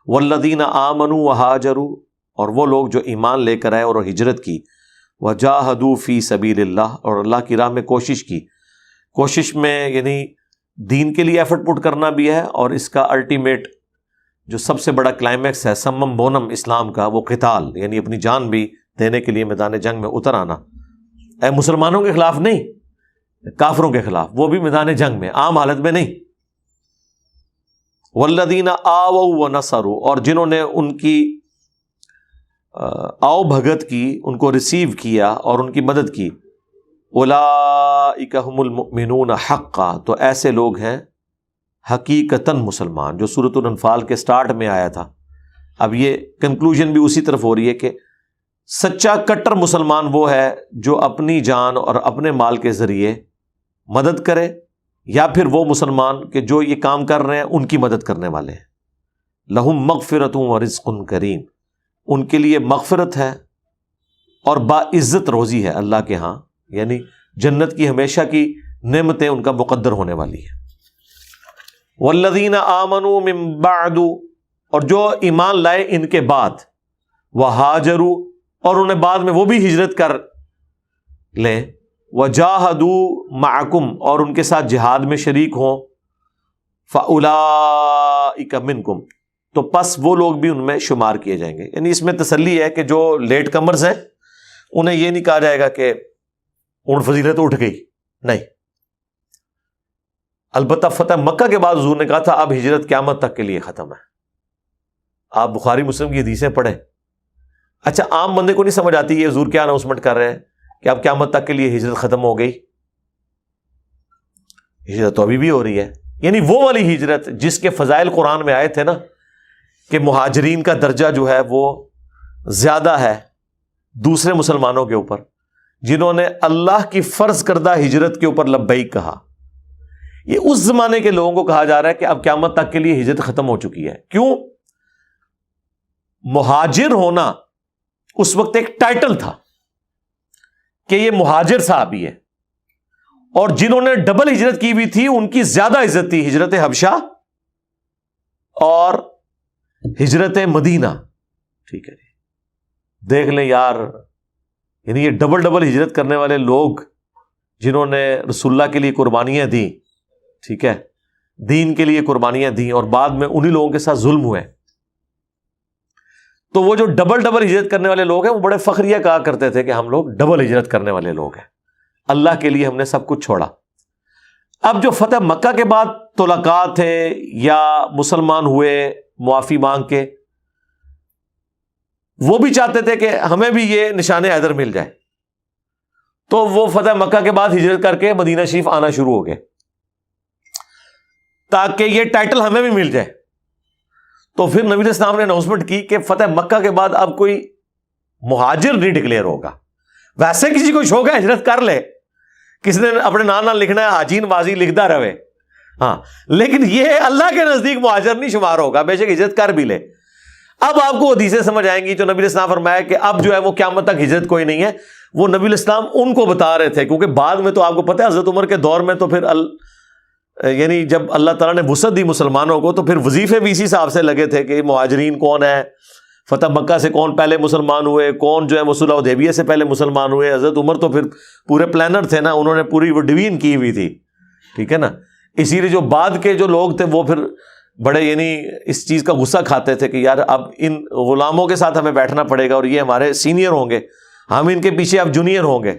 والذین آمنوا وہاجروا، اور وہ لوگ جو ایمان لے کر آئے اور ہجرت کی، وجاہدوا فی سبیل اللہ، اور اللہ کی راہ میں کوشش کی. کوشش میں یعنی دین کے لیے ایفرٹ پٹ کرنا بھی ہے، اور اس کا الٹیمیٹ جو سب سے بڑا کلائمیکس ہے سمم بونم اسلام کا، وہ قتال، یعنی اپنی جان بھی دینے کے لیے میدان جنگ میں اتر آنا. اے مسلمانوں کے خلاف نہیں، کافروں کے خلاف، وہ بھی میدان جنگ میں، عام حالت میں نہیں. والذین آووا ونصروا، اور جنہوں نے ان کی آؤ بھگت کی، ان کو ریسیو کیا اور ان کی مدد کی. اولئک ھم المؤمنون حقا، تو ایسے لوگ ہیں حقیقتاً مسلمان، جو سورۃ الانفال کے سٹارٹ میں آیا تھا. اب یہ کنکلوژن بھی اسی طرف ہو رہی ہے کہ سچا کٹر مسلمان وہ ہے جو اپنی جان اور اپنے مال کے ذریعے مدد کرے، یا پھر وہ مسلمان کہ جو یہ کام کر رہے ہیں ان کی مدد کرنے والے ہیں. لہم مغفرۃ ورزق کریم، ان کے لیے مغفرت ہے اور باعزت روزی ہے اللہ کے ہاں، یعنی جنت کی ہمیشہ کی نعمتیں ان کا مقدر ہونے والی ہیں. والذین آمنوا من بعد، اور جو ایمان لائے ان کے بعد، وہاجروا، اور انہیں بعد میں وہ بھی ہجرت کر لیں، وجاہدوا معکم، اور ان کے ساتھ جہاد میں شریک ہوں، فاولئک منکم، تو پس وہ لوگ بھی ان میں شمار کیے جائیں گے. یعنی اس میں تسلی ہے کہ جو لیٹ کمرز ہیں انہیں یہ نہیں کہا جائے گا کہ اون فضیلت اٹھ گئی، نہیں. البتہ فتح مکہ کے بعد حضور نے کہا تھا اب ہجرت قیامت تک کے لیے ختم ہے. آپ بخاری مسلم کی حدیثیں پڑھیں. اچھا عام بندے کو نہیں سمجھ آتی یہ حضور کیا اناؤنسمنٹ کر رہے ہیں کہ اب قیامت تک کے لیے ہجرت ختم ہو گئی. ہجرت تو ابھی بھی ہو رہی ہے، یعنی وہ والی ہجرت جس کے فضائل قرآن میں آئے تھے نا، کہ مہاجرین کا درجہ جو ہے وہ زیادہ ہے دوسرے مسلمانوں کے اوپر، جنہوں نے اللہ کی فرض کردہ ہجرت کے اوپر لبیک کہا. یہ اس زمانے کے لوگوں کو کہا جا رہا ہے کہ اب قیامت تک کے لیے ہجرت ختم ہو چکی ہے. کیوں؟ مہاجر ہونا اس وقت ایک ٹائٹل تھا کہ یہ مہاجر صحابی ہے، اور جنہوں نے ڈبل ہجرت کی ہوئی تھی ان کی زیادہ عزت تھی، ہجرت حبشہ اور ہجرت مدینہ. ٹھیک ہے جی، دیکھ لیں یار، یعنی یہ ڈبل ہجرت کرنے والے لوگ جنہوں نے رسول اللہ کے لیے قربانیاں دیں، ٹھیک ہے، دین کے لیے قربانیاں دیں، اور بعد میں انہی لوگوں کے ساتھ ظلم ہوئے. تو وہ جو ڈبل ہجرت کرنے والے لوگ ہیں وہ بڑے فخریہ کہا کرتے تھے کہ ہم لوگ ڈبل ہجرت کرنے والے لوگ ہیں، اللہ کے لیے ہم نے سب کچھ چھوڑا. اب جو فتح مکہ کے بعد طلقاء تھے یا مسلمان ہوئے معافی مانگ کے، وہ بھی چاہتے تھے کہ ہمیں بھی یہ نشان حیدر مل جائے، تو وہ فتح مکہ کے بعد ہجرت کر کے مدینہ شریف آنا شروع ہو گئے تاکہ یہ ٹائٹل ہمیں بھی مل جائے. تو پھر نبی علیہ السلام نے اناؤنسمنٹ کی کہ فتح مکہ کے بعد اب کوئی مہاجر نہیں ڈکلیئر ہوگا. ویسے کسی کو شوق ہے ہجرت کر لے، کسی نے اپنے نام لکھنا ہے حاجین بازی لکھتا رہے، ہاں، لیکن یہ اللہ کے نزدیک مہاجر نہیں شمار ہوگا، بے شک ہجرت کر بھی لے. اب آپ کو حدیثیں سمجھ آئیں گی جو نبی علیہ السلام فرمایا کہ اب جو ہے وہ قیامت تک ہجرت کوئی نہیں ہے. وہ نبی علیہ السلام ان کو بتا رہے تھے، کیونکہ بعد میں تو آپ کو پتہ ہے حضرت عمر کے دور میں تو پھر یعنی جب اللہ تعالیٰ نے وسعت دی مسلمانوں کو تو پھر وظیفے بھی اسی حساب سے لگے تھے کہ مہاجرین کون ہے، فتح مکہ سے کون پہلے مسلمان ہوئے، کون جو ہے وہ صلح حدیبیہ سے پہلے مسلمان ہوئے. حضرت عمر تو پھر پورے پلانر تھے نا، انہوں نے پوری وہ ڈویژن کی ہوئی تھی، ٹھیک ہے نا. اسی لیے جو بعد کے جو لوگ تھے وہ پھر بڑے یعنی اس چیز کا غصہ کھاتے تھے کہ یار اب ان غلاموں کے ساتھ ہمیں بیٹھنا پڑے گا اور یہ ہمارے سینئر ہوں گے، ہم ان کے پیچھے اب جونیئر ہوں گے.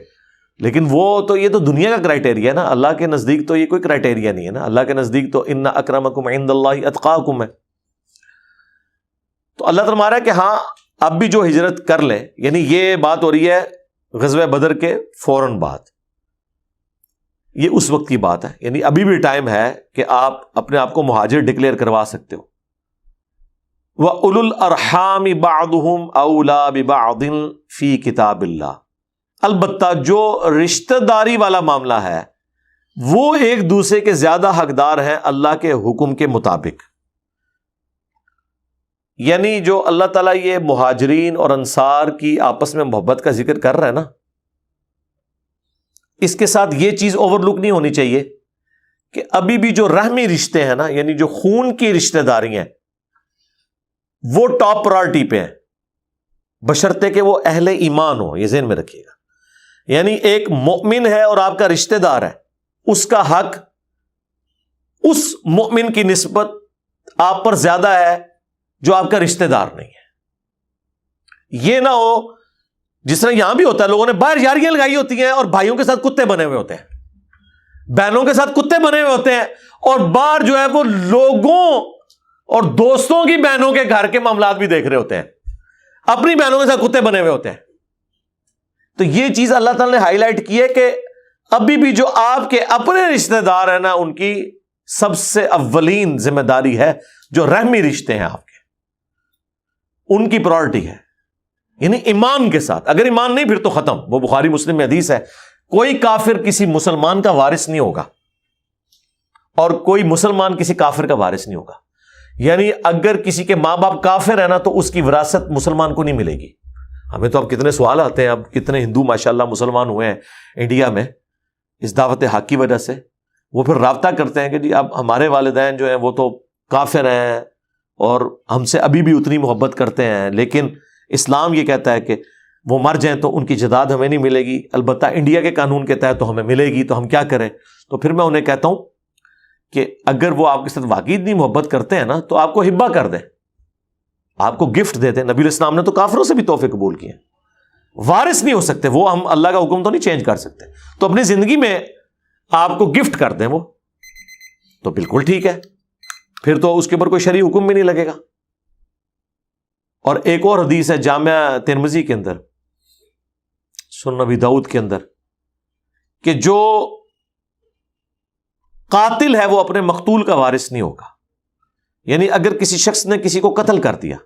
لیکن وہ تو یہ تو دنیا کا کرائٹیریا ہے نا، اللہ کے نزدیک تو یہ کوئی کرائٹیریا نہیں ہے نا. اللہ کے نزدیک تو ان اکرمکم عند اللہ اتقاکم ہے. تو اللہ فرما رہا ہے کہ ہاں اب بھی جو ہجرت کر لیں، یعنی یہ بات ہو رہی ہے غزوہ بدر کے فوراً بعد، یہ اس وقت کی بات ہے، یعنی ابھی بھی ٹائم ہے کہ آپ اپنے آپ کو مہاجر ڈکلیئر کروا سکتے ہو. وَأُولُو الْأَرْحَامِ بَعْضُهُمْ أَوْلَىٰ بِبَعْضٍ فِي كِتَابِ اللَّهِ، البتہ جو رشتہ داری والا معاملہ ہے وہ ایک دوسرے کے زیادہ حقدار ہیں اللہ کے حکم کے مطابق. یعنی جو اللہ تعالیٰ یہ مہاجرین اور انصار کی آپس میں محبت کا ذکر کر رہا ہے نا، اس کے ساتھ یہ چیز اوور لک نہیں ہونی چاہیے کہ ابھی بھی جو رحمی رشتے ہیں نا، یعنی جو خون کی رشتہ داری ہیں، وہ ٹاپ پرائرٹی پہ ہیں، بشرطے کہ وہ اہل ایمان ہو. یہ ذہن میں رکھیے گا. یعنی ایک مومن ہے اور آپ کا رشتہ دار ہے، اس کا حق اس مومن کی نسبت آپ پر زیادہ ہے جو آپ کا رشتہ دار نہیں ہے. یہ نہ ہو جس طرح یہاں بھی ہوتا ہے، لوگوں نے باہر یاریاں لگائی ہوتی ہیں اور بھائیوں کے ساتھ کتے بنے ہوئے ہوتے ہیں، بہنوں کے ساتھ کتے بنے ہوئے ہوتے ہیں، اور باہر جو ہے وہ لوگوں اور دوستوں کی بہنوں کے گھر کے معاملات بھی دیکھ رہے ہوتے ہیں، اپنی بہنوں کے ساتھ کتے بنے ہوئے ہوتے ہیں. تو یہ چیز اللہ تعالی نے ہائی لائٹ کی ہے کہ ابھی بھی جو آپ کے اپنے رشتہ دار ہیں نا، ان کی سب سے اولین ذمہ داری ہے جو رحمی رشتے ہیں آپ کے، ان کی پرائرٹی ہے. یعنی ایمان کے ساتھ، اگر ایمان نہیں پھر تو ختم. وہ بخاری مسلم میں حدیث ہے، کوئی کافر کسی مسلمان کا وارث نہیں ہوگا اور کوئی مسلمان کسی کافر کا وارث نہیں ہوگا. یعنی اگر کسی کے ماں باپ کافر ہے نا تو اس کی وراثت مسلمان کو نہیں ملے گی. ہمیں تو اب کتنے سوال آتے ہیں، اب کتنے ہندو ماشاءاللہ مسلمان ہوئے ہیں انڈیا میں اس دعوت حق کی وجہ سے. وہ پھر رابطہ کرتے ہیں کہ جی اب ہمارے والدین جو ہیں وہ تو کافر ہیں اور ہم سے ابھی بھی اتنی محبت کرتے ہیں، لیکن اسلام یہ کہتا ہے کہ وہ مر جائیں تو ان کی جداد ہمیں نہیں ملے گی، البتہ انڈیا کے قانون کے تحت تو ہمیں ملے گی، تو ہم کیا کریں؟ تو پھر میں انہیں کہتا ہوں کہ اگر وہ آپ کے ساتھ واقعی اتنی محبت کرتے ہیں نا تو آپ کو ہبہ کر دیں، آپ کو گفٹ دے دیں. نبی علیہ السلام نے تو کافروں سے بھی تحفے قبول کیے. وارث نہیں ہو سکتے وہ، ہم اللہ کا حکم تو نہیں چینج کر سکتے، تو اپنی زندگی میں آپ کو گفٹ کر دیں وہ تو بالکل ٹھیک ہے، پھر تو اس کے اوپر کوئی شرعی حکم بھی نہیں لگے گا. اور ایک اور حدیث ہے جامعہ ترمذی کے اندر، سنن ابی داؤد کے اندر، کہ جو قاتل ہے وہ اپنے مقتول کا وارث نہیں ہوگا. یعنی اگر کسی شخص نے کسی کو قتل کر دیا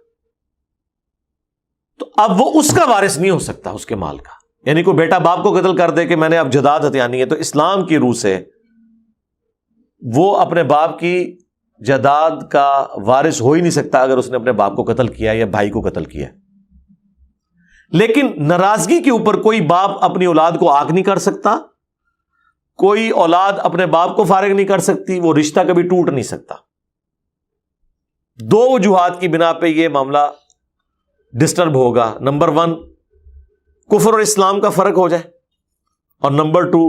تو اب وہ اس کا وارث نہیں ہو سکتا اس کے مال کا. یعنی کوئی بیٹا باپ کو قتل کر دے کہ میں نے اب جداد ہتھیانی ہے، تو اسلام کی روح سے وہ اپنے باپ کی جداد کا وارث ہو ہی نہیں سکتا اگر اس نے اپنے باپ کو قتل کیا یا بھائی کو قتل کیا. لیکن ناراضگی کے اوپر کوئی باپ اپنی اولاد کو آگ نہیں کر سکتا، کوئی اولاد اپنے باپ کو فارغ نہیں کر سکتی، وہ رشتہ کبھی ٹوٹ نہیں سکتا. دو وجوہات کی بنا پہ یہ معاملہ ڈسٹرب ہوگا. نمبر 1 کفر اور اسلام کا فرق ہو جائے، اور نمبر 2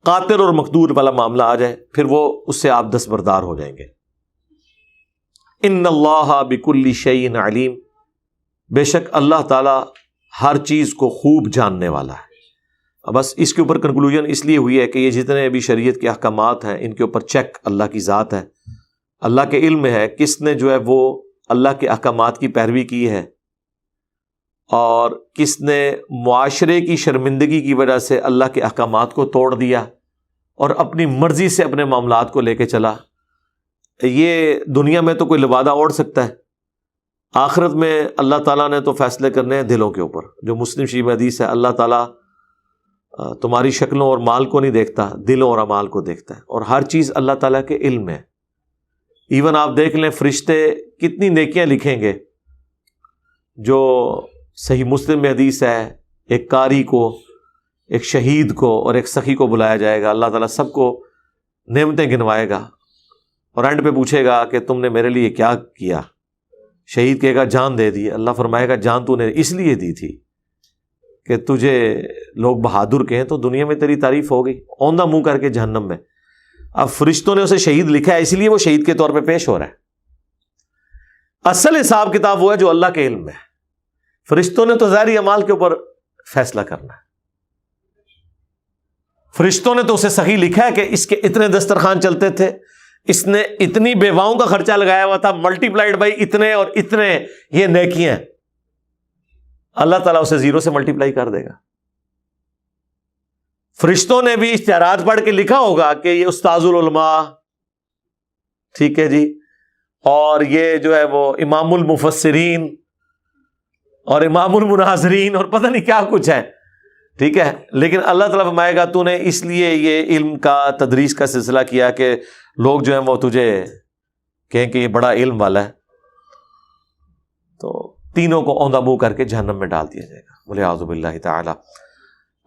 قاتل اور مقتول والا معاملہ آ جائے، پھر وہ اس سے آپ دستبردار ہو جائیں گے. ان اللہ بکل شیء علیم، بے شک اللہ تعالی ہر چیز کو خوب جاننے والا ہے. بس اس کے اوپر کنکلوژن اس لیے ہوئی ہے کہ یہ جتنے بھی شریعت کے احکامات ہیں ان کے اوپر چیک اللہ کی ذات ہے، اللہ کے علم میں ہے کس نے جو ہے وہ اللہ کے احکامات کی پیروی کی ہے اور کس نے معاشرے کی شرمندگی کی وجہ سے اللہ کے احکامات کو توڑ دیا اور اپنی مرضی سے اپنے معاملات کو لے کے چلا. یہ دنیا میں تو کوئی لبادہ اوڑھ سکتا ہے، آخرت میں اللہ تعالیٰ نے تو فیصلے کرنے ہیں دلوں کے اوپر. جو مسلم شریف میں حدیث ہے، اللہ تعالیٰ تمہاری شکلوں اور مال کو نہیں دیکھتا، دلوں اور اعمال کو دیکھتا ہے، اور ہر چیز اللہ تعالیٰ کے علم ہے. ایون آپ دیکھ لیں فرشتے کتنی نیکیاں لکھیں گے. جو صحیح مسلم میں حدیث ہے، ایک قاری کو، ایک شہید کو اور ایک سخی کو بلایا جائے گا، اللہ تعالیٰ سب کو نعمتیں گنوائے گا اور اینڈ پہ پوچھے گا کہ تم نے میرے لیے کیا کیا. شہید کہے گا جان دے دی، اللہ فرمائے گا جان تو نے اس لیے دی تھی کہ تجھے لوگ بہادر کہیں تو دنیا میں تیری تعریف ہو گئی، اوندھا منہ کر کے جہنم میں. اب فرشتوں نے اسے شہید لکھا ہے اس لیے وہ شہید کے طور پہ پیش ہو رہا ہے. اصل حساب کتاب وہ ہے جو اللہ کے علم میں ہے. فرشتوں نے تو ظاہری اعمال کے اوپر فیصلہ کرنا ہے. فرشتوں نے تو اسے صحیح لکھا ہے کہ اس کے اتنے دسترخوان چلتے تھے، اس نے اتنی بیواؤں کا خرچہ لگایا ہوا تھا، ملٹی پلائڈ بائی اتنے اور اتنے یہ نیکیاں. اللہ تعالیٰ اسے 0 سے ملٹی پلائی کر دے گا. فرشتوں نے بھی اشتہارات پڑھ کے لکھا ہوگا کہ یہ استاذ العلماء، ٹھیک ہے جی، اور یہ جو ہے وہ امام المفسرین اور امام المناظرین اور پتہ نہیں کیا کچھ ہے، ٹھیک ہے. لیکن اللہ تعالیٰ فرمائے گا تو نے اس لیے یہ علم کا تدریس کا سلسلہ کیا کہ لوگ جو ہیں وہ تجھے کہیں کہ یہ بڑا علم والا ہے. تو تینوں کو اوندھا منہ کر کے جہنم میں ڈال دیا جائے گا. والعیاذ باللہ تعالی.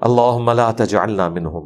اللہم لا تجعلنا منہم.